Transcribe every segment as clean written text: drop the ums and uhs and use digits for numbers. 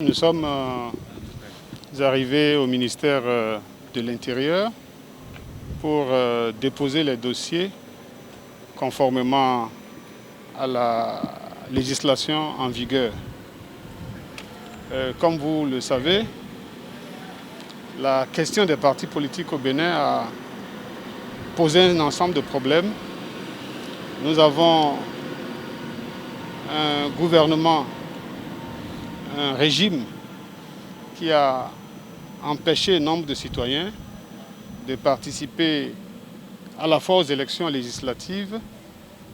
Nous sommes arrivés au ministère de l'Intérieur pour déposer les dossiers conformément à la législation en vigueur. Comme vous le savez, la question des partis politiques au Bénin a posé un ensemble de problèmes. Nous avons un gouvernement, un régime qui a empêché nombre de citoyens de participer à la fois aux élections législatives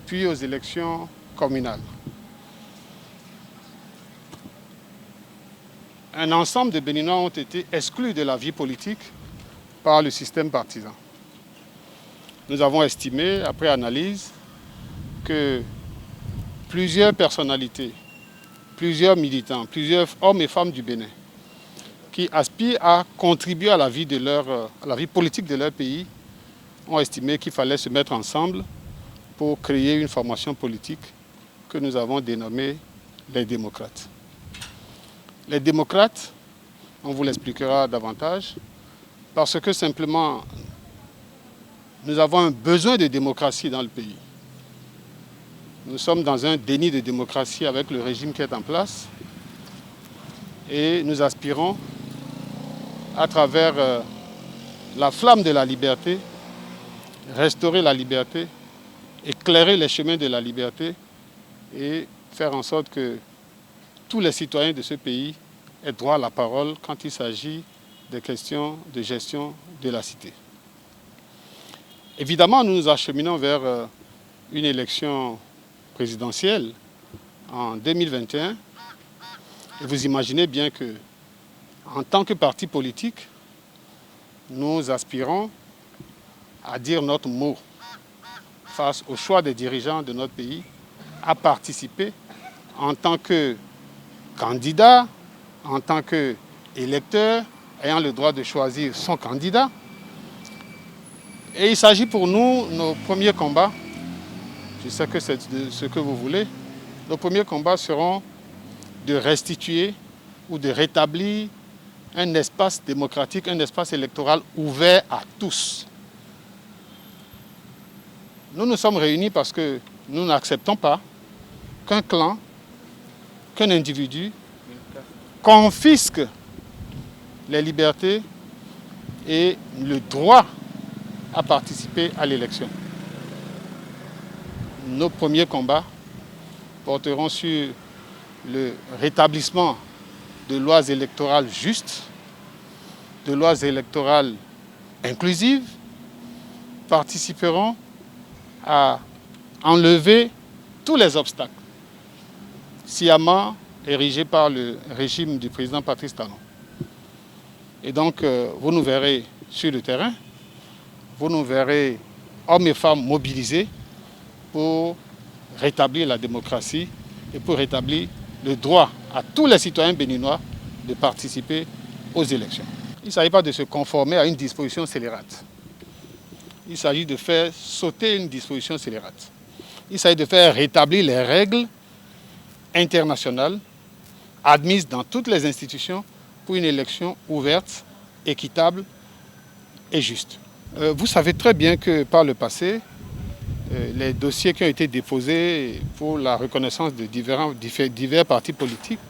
puis aux élections communales. Un ensemble de Béninois ont été exclus de la vie politique par le système partisan. Nous avons estimé, après analyse, que plusieurs personnalités, plusieurs militants, plusieurs hommes et femmes du Bénin qui aspirent à contribuer à la vie politique de leur pays ont estimé qu'il fallait se mettre ensemble pour créer une formation politique que nous avons dénommée les démocrates. Les démocrates, on vous l'expliquera davantage, parce que simplement nous avons un besoin de démocratie dans le pays. Nous sommes dans un déni de démocratie avec le régime qui est en place et nous aspirons à travers la flamme de la liberté, restaurer la liberté, éclairer les chemins de la liberté et faire en sorte que tous les citoyens de ce pays aient droit à la parole quand il s'agit des questions de gestion de la cité. Évidemment, nous nous acheminons vers une élection présidentielle en 2021. Et vous imaginez bien que, en tant que parti politique, nous aspirons à dire notre mot face au choix des dirigeants de notre pays, à participer en tant que candidat, en tant qu'électeur, ayant le droit de choisir son candidat. Et il s'agit pour nous, nos premiers combats, je sais que c'est ce que vous voulez, nos premiers combats seront de restituer ou de rétablir un espace démocratique, un espace électoral ouvert à tous. Nous nous sommes réunis parce que nous n'acceptons pas qu'un clan, qu'un individu confisque les libertés et le droit à participer à l'élection. Nos premiers combats porteront sur le rétablissement de lois électorales justes, de lois électorales inclusives, participeront à enlever tous les obstacles sciemment érigés par le régime du président Patrice Talon. Et donc, vous nous verrez sur le terrain, vous nous verrez hommes et femmes mobilisés pour rétablir la démocratie et pour rétablir le droit à tous les citoyens béninois de participer aux élections. Il ne s'agit pas de se conformer à une disposition scélérate. Il s'agit de faire sauter une disposition scélérate. Il s'agit de faire rétablir les règles internationales admises dans toutes les institutions pour une élection ouverte, équitable et juste. Vous savez très bien que par le passé, les dossiers qui ont été déposés pour la reconnaissance de divers partis politiques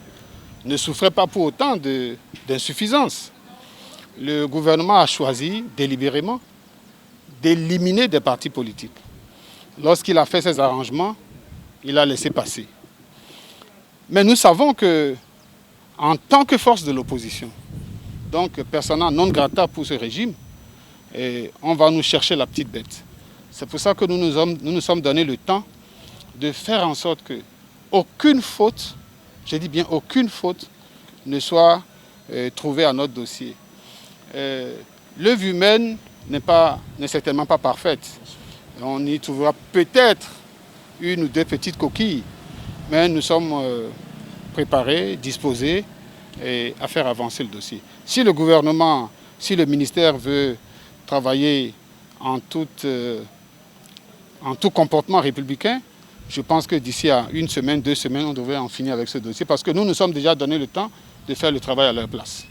ne souffraient pas pour autant d'insuffisance. Le gouvernement a choisi délibérément d'éliminer des partis politiques. Lorsqu'il a fait ses arrangements, il a laissé passer. Mais nous savons que, en tant que force de l'opposition, donc persona non grata pour ce régime, on va nous chercher la petite bête. C'est pour ça que nous nous sommes donné le temps de faire en sorte qu'aucune faute, je dis bien aucune faute, ne soit trouvée à notre dossier. L'œuvre humaine n'est certainement pas parfaite. On y trouvera peut-être une ou deux petites coquilles, mais nous sommes préparés, disposés à faire avancer le dossier. Si le gouvernement, si le ministère veut travailler en tout comportement républicain, je pense que d'ici à une semaine, 2 semaines, on devrait en finir avec ce dossier. Parce que nous nous sommes déjà donné le temps de faire le travail à leur place.